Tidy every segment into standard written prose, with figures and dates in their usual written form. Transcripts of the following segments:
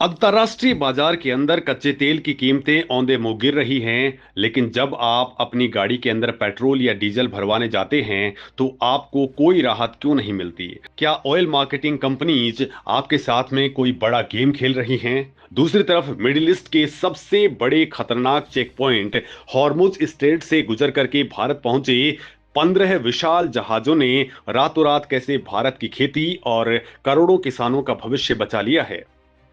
अंतर्राष्ट्रीय बाजार के अंदर कच्चे तेल की कीमतें औंधे मुंह गिर रही हैं, लेकिन जब आप अपनी गाड़ी के अंदर पेट्रोल या डीजल भरवाने जाते हैं, तो आपको कोई राहत क्यों नहीं मिलती? क्या ऑयल मार्केटिंग कंपनीज आपके साथ में कोई बड़ा गेम खेल रही हैं? दूसरी तरफ मिडिल ईस्ट के सबसे बड़े खतरनाक चेक पॉइंट हॉर्मुज स्ट्रेट से गुजर करके भारत पहुंचे 15 विशाल जहाजों ने रातों रात कैसे भारत की खेती और करोड़ों किसानों का भविष्य बचा लिया है।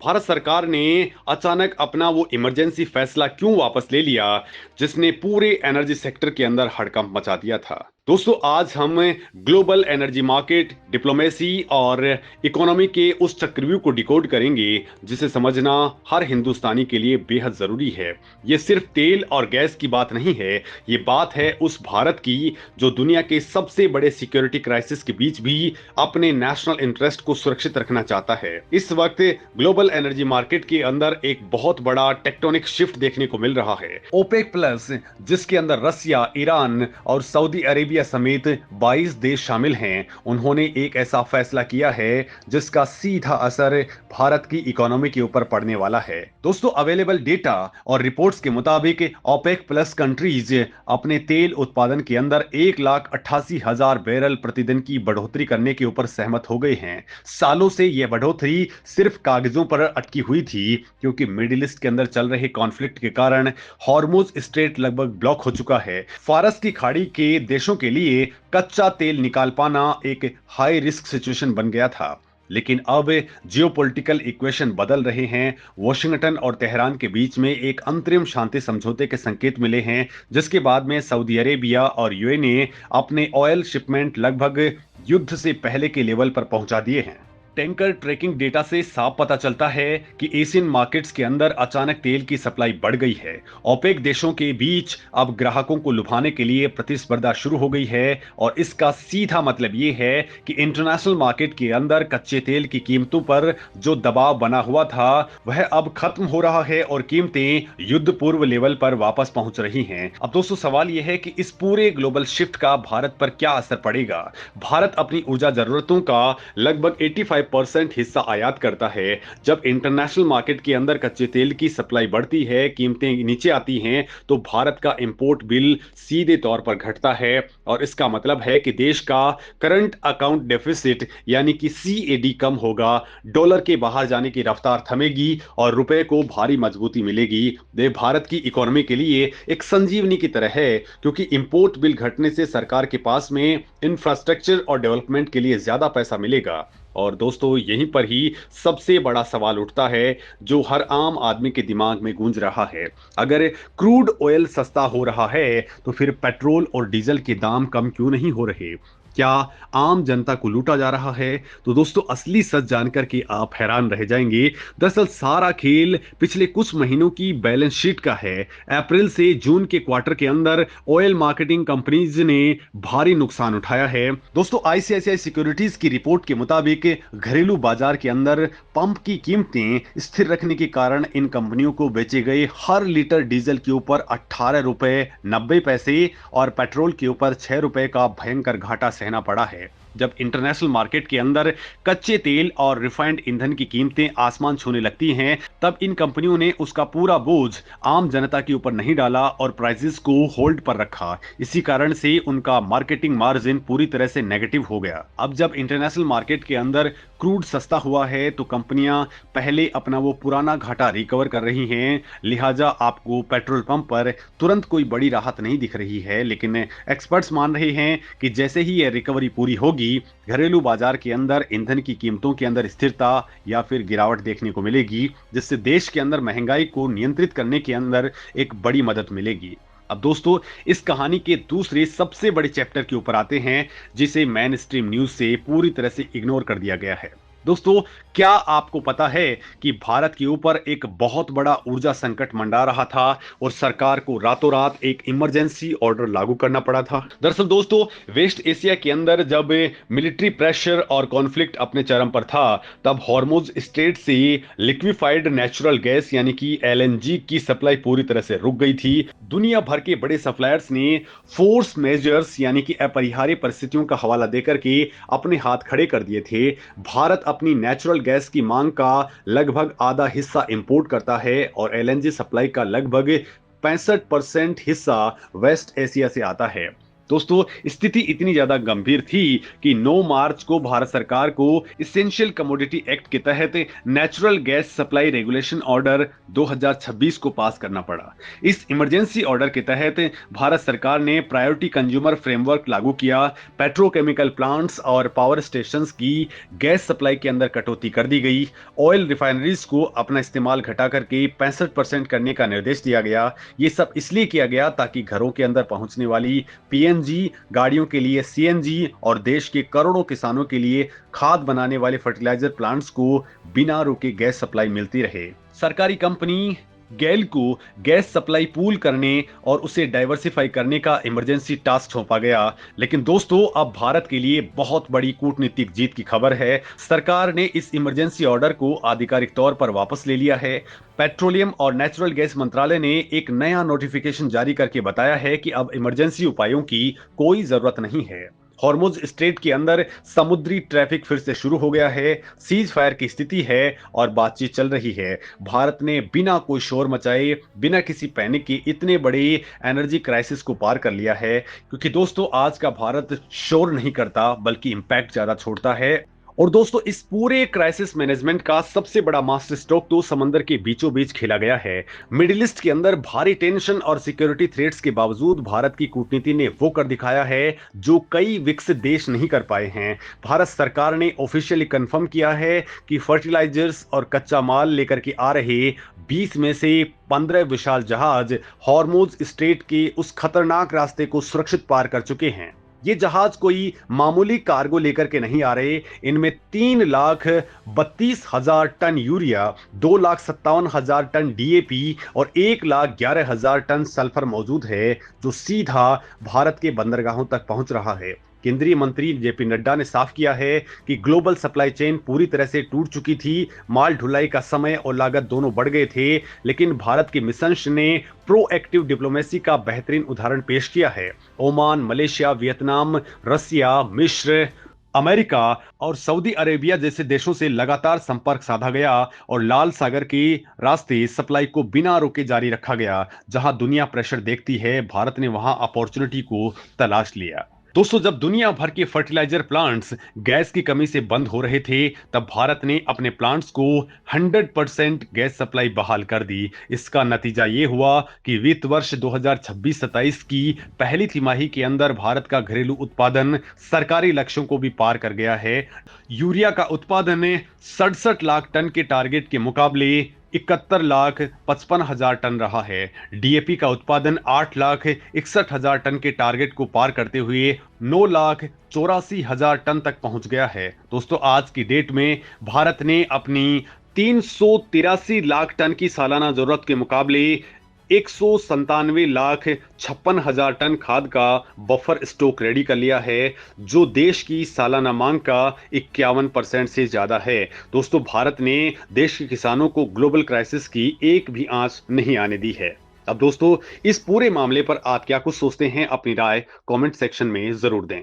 भारत सरकार ने अचानक अपना वो इमरजेंसी फैसला क्यों वापस ले लिया, जिसने पूरे एनर्जी सेक्टर के अंदर हड़कंप मचा दिया था। दोस्तों, आज हम ग्लोबल एनर्जी मार्केट, डिप्लोमेसी और इकोनॉमी के उस चक्रव्यूह को डिकोड करेंगे जिसे समझना हर हिंदुस्तानी के लिए बेहद जरूरी है। ये सिर्फ तेल और गैस की बात नहीं है, ये बात है उस भारत की जो दुनिया के सबसे बड़े सिक्योरिटी क्राइसिस के बीच भी अपने नेशनल इंटरेस्ट को सुरक्षित रखना चाहता है। इस वक्त ग्लोबल एनर्जी मार्केट के अंदर एक बहुत बड़ा टेक्टोनिक शिफ्ट देखने को मिल रहा है। ओपेक प्लस, जिसके अंदर रसिया, ईरान और सऊदी अरेबिया समेत 22 देश शामिल हैं, उन्होंने एक ऐसा फैसला किया है जिसका सीधा असर भारत की इकोनॉमी के ऊपर पड़ने वाला है। दोस्तों, अवेलेबल डेटा और रिपोर्ट्स के मुताबिक ओपेक प्लस कंट्रीज अपने तेल उत्पादन के अंदर 1,88,000 बैरल प्रतिदिन की बढ़ोतरी करने के ऊपर सहमत हो गए हैं। सालों से यह बढ़ोतरी सिर्फ कागजों पर अटकी हुई थी, क्योंकि मिडिल ईस्ट के अंदर चल रहे कॉन्फ्लिक्ट के कारण हॉर्मुज स्ट्रेट लगभग ब्लॉक हो चुका है। फारस की खाड़ी के देशों के लिए कच्चा तेल निकाल पाना एक हाई रिस्क सिचुएशन बन गया था। लेकिन अब जियोपॉलिटिकल इक्वेशन बदल रहे हैं। वॉशिंगटन और तेहरान के बीच में एक अंतरिम शांति समझौते के संकेत मिले हैं, जिसके बाद में सऊदी अरेबिया और यूएई ने अपने ऑयल शिपमेंट लगभग युद्ध से पहले के लेवल पर पहुंचा दिए हैं। टैंकर ट्रैकिंग डेटा से साफ पता चलता है कि एशियन मार्केट्स के अंदर अचानक तेल की सप्लाई बढ़ गई है। ओपेक देशों के बीच अब ग्राहकों को लुभाने के लिए प्रतिस्पर्धा शुरू हो गई है, और इसका सीधा मतलब यह है कि इंटरनेशनल मार्केट के अंदर कच्चे तेल की कीमतों पर जो दबाव बना हुआ था, वह अब खत्म हो रहा है और कीमतें युद्ध पूर्व लेवल पर वापस पहुंच रही हैं। अब दोस्तों, सवाल यह है कि इस पूरे ग्लोबल शिफ्ट का भारत पर क्या असर पड़ेगा। भारत अपनी ऊर्जा जरूरतों का लगभग 85% हिस्सा आयात करता है। जब इंटरनेशनल मार्केट के अंदर कच्चे तेल की सप्लाई बढ़ती है, कीमतें नीचे आती हैं, तो भारत का इंपोर्ट बिल सीधे तौर पर घटता है, और इसका मतलब है कि देश का करंट अकाउंट डेफिसिट यानी कि सीएडी कम होगा, डॉलर के बाहर जाने की रफ्तार थमेगी और रुपए को भारी मजबूती मिलेगी। ये भारत की इकोनॉमी के लिए एक संजीवनी की तरह है, क्योंकि इंपोर्ट बिल घटने से सरकार के पास में इंफ्रास्ट्रक्चर और डेवलपमेंट के लिए ज्यादा पैसा मिलेगा। और दोस्तों, यहीं पर ही सबसे बड़ा सवाल उठता है जो हर आम आदमी के दिमाग में गूंज रहा है। अगर क्रूड ऑयल सस्ता हो रहा है, तो फिर पेट्रोल और डीजल के दाम कम क्यों नहीं हो रहे? क्या आम जनता को लूटा जा रहा है? तो दोस्तों, असली सच जानकर के आप हैरान रह जाएंगे। दरअसल सारा खेल पिछले कुछ महीनों की बैलेंस शीट का है। अप्रैल से जून के क्वार्टर के अंदर ऑयल मार्केटिंग कंपनीज ने भारी नुकसान उठाया है। दोस्तों, आईसीआईसीआई सिक्योरिटीज की रिपोर्ट के मुताबिक घरेलू बाजार के अंदर पंप की कीमतें स्थिर रखने के कारण इन कंपनियों को बेचे गए हर लीटर डीजल के ऊपर 18 रुपए 90 पैसे और पेट्रोल के ऊपर 6 रुपए का भयंकर घाटा सहना पड़ा है। जब इंटरनेशनल मार्केट के अंदर कच्चे तेल और रिफाइंड ईंधन की कीमतें आसमान छूने लगती हैं, तब इन कंपनियों ने उसका पूरा बोझ आम जनता के ऊपर नहीं डाला और प्राइसेस को होल्ड पर रखा। इसी कारण से उनका मार्केटिंग मार्जिन पूरी तरह से नेगेटिव हो गया। अब जब इंटरनेशनल मार्केट के अंदर क्रूड सस्ता हुआ है, तो कंपनियां पहले अपना वो पुराना घाटा रिकवर कर रही हैं। लिहाजा आपको पेट्रोल पंप पर तुरंत कोई बड़ी राहत नहीं दिख रही है, लेकिन एक्सपर्ट्स मान रहे हैं कि जैसे ही यह रिकवरी पूरी होगी, घरेलू बाजार के अंदर ईंधन की कीमतों के अंदर स्थिरता या फिर गिरावट देखने को मिलेगी, जिससे देश के अंदर महंगाई को नियंत्रित करने के अंदर एक बड़ी मदद मिलेगी। अब दोस्तों, इस कहानी के दूसरे सबसे बड़े चैप्टर के ऊपर आते हैं, जिसे मेन स्ट्रीम न्यूज से पूरी तरह से इग्नोर कर दिया गया है। दोस्तों, क्या आपको पता है कि भारत के ऊपर एक बहुत बड़ा ऊर्जा संकट मंडरा रहा था और सरकार को रातों रात एक इमरजेंसी ऑर्डर लागू करना पड़ा था? दरअसल दोस्तों, वेस्ट एशिया के अंदर जब मिलिट्री प्रेशर और कॉन्फ्लिक्ट अपने चरम पर था, तब हॉर्मुज स्ट्रेट से लिक्विफाइड नेचुरल गैस यानी कि एलएनजी की सप्लाई पूरी तरह से रुक गई थी। दुनिया भर के बड़े सप्लायर्स ने फोर्स मेजर्स यानी कि अपरिहार्य परिस्थितियों का हवाला देकर के अपने हाथ खड़े कर दिए थे। भारत अपनी नेचुरल गैस की मांग का लगभग आधा हिस्सा इंपोर्ट करता है और एलएनजी सप्लाई का लगभग 65% हिस्सा वेस्ट एशिया से आता है। दोस्तों, स्थिति इतनी ज्यादा गंभीर थी कि 9 मार्च को भारत सरकार को इसेंशियल कमोडिटी एक्ट के तहत natural gas supply regulation order 2026 को पास करना पड़ा। इस इमरजेंसी ऑर्डर के तहत भारत सरकार ने प्रायोरिटी कंज्यूमर फ्रेमवर्क लागू किया। पेट्रोकेमिकल प्लांट्स और पावर स्टेशंस की गैस सप्लाई के अंदर कटौती कर दी गई। ऑयल रिफाइनरीज को अपना इस्तेमाल घटा करके 65% करने का निर्देश दिया गया। ये सब इसलिए किया गया ताकि घरों के अंदर पहुंचने वाली पीएनजी, गाड़ियों के लिए सीएनजी और देश के करोड़ों किसानों के लिए खाद बनाने वाले फर्टिलाइजर प्लांट्स को बिना रुके गैस सप्लाई मिलती रहे। सरकारी कंपनी गैल को गैस सप्लाई पूल करने और उसे डाइवर्सिफाई करने का इमरजेंसी टास्क सौंपा गया। लेकिन दोस्तों, अब भारत के लिए बहुत बड़ी कूटनीतिक जीत की खबर है। सरकार ने इस इमरजेंसी ऑर्डर को आधिकारिक तौर पर वापस ले लिया है। पेट्रोलियम और नेचुरल गैस मंत्रालय ने एक नया नोटिफिकेशन जारी करके बताया है कि अब इमरजेंसी उपायों की कोई जरूरत नहीं है। हॉर्मुज स्ट्रेट के अंदर समुद्री ट्रैफिक फिर से शुरू हो गया है, सीज फायर की स्थिति है और बातचीत चल रही है। भारत ने बिना कोई शोर मचाए, बिना किसी पैनिक के इतने बड़े एनर्जी क्राइसिस को पार कर लिया है, क्योंकि दोस्तों आज का भारत शोर नहीं करता बल्कि इंपैक्ट ज्यादा छोड़ता है। और दोस्तों, इस पूरे क्राइसिस मैनेजमेंट का सबसे बड़ा मास्टर स्ट्रोक तो समंदर के बीचों बीच खेला गया है। मिडिल ईस्ट के अंदर भारी टेंशन और सिक्योरिटी थ्रेट्स के बावजूद भारत की कूटनीति ने वो कर दिखाया है जो कई विकसित देश नहीं कर पाए हैं। भारत सरकार ने ऑफिशियली कंफर्म किया है कि फर्टिलाइजर्स और कच्चा माल लेकर के आ रहे 20 में से 15 विशाल जहाज हॉर्मुज स्ट्रेट के उस खतरनाक रास्ते को सुरक्षित पार कर चुके हैं। ये जहाज कोई मामूली कार्गो लेकर के नहीं आ रहे। इनमें 3,32,000 टन यूरिया, 2,57,000 टन डीएपी और 1,11,000 टन सल्फर मौजूद है, जो सीधा भारत के बंदरगाहों तक पहुंच रहा है। केंद्रीय मंत्री जेपी नड्डा ने साफ किया है कि ग्लोबल सप्लाई चेन पूरी तरह से टूट चुकी थी। माल ढुलाई का समय और लागत दोनों बढ़ गए थे, लेकिन भारत के मिशंस ने प्रोएक्टिव डिप्लोमेसी का बेहतरीन उदाहरण पेश किया है। ओमान, मलेशिया, वियतनाम, रसिया, मिस्र, अमेरिका और सऊदी अरेबिया जैसे देशों से लगातार संपर्क साधा गया और लाल सागर के रास्ते सप्लाई को बिना रोके जारी रखा गया। जहां दुनिया प्रेशर देखती है, भारत ने वहां अपॉर्चुनिटी को तलाश लिया। दोस्तों, जब दुनिया भर के फर्टिलाइजर प्लांट्स गैस की कमी से बंद हो रहे थे, तब भारत ने अपने प्लांट्स को 100% गैस सप्लाई बहाल कर दी। इसका नतीजा ये हुआ कि वित्त वर्ष 2026-27 की पहली तिमाही के अंदर भारत का घरेलू उत्पादन सरकारी लक्ष्यों को भी पार कर गया है। यूरिया का उत्पादन 67 लाख टन के टारगेट के मुकाबले 71,55,000 टन रहा है। डीएपी का उत्पादन 8,61,000 टन के टारगेट को पार करते हुए 9,84,000 टन तक पहुंच गया है। दोस्तों, आज की डेट में भारत ने अपनी 383 लाख टन की सालाना जरूरत के मुकाबले 197,56,000 टन खाद का बफर स्टॉक रेडी कर लिया है, जो देश की सालाना मांग का 51% से ज्यादा है। दोस्तों, भारत ने देश के किसानों को ग्लोबल क्राइसिस की एक भी आंच नहीं आने दी है। अब दोस्तों, इस पूरे मामले पर आप क्या कुछ सोचते हैं? अपनी राय कमेंट सेक्शन में जरूर दें।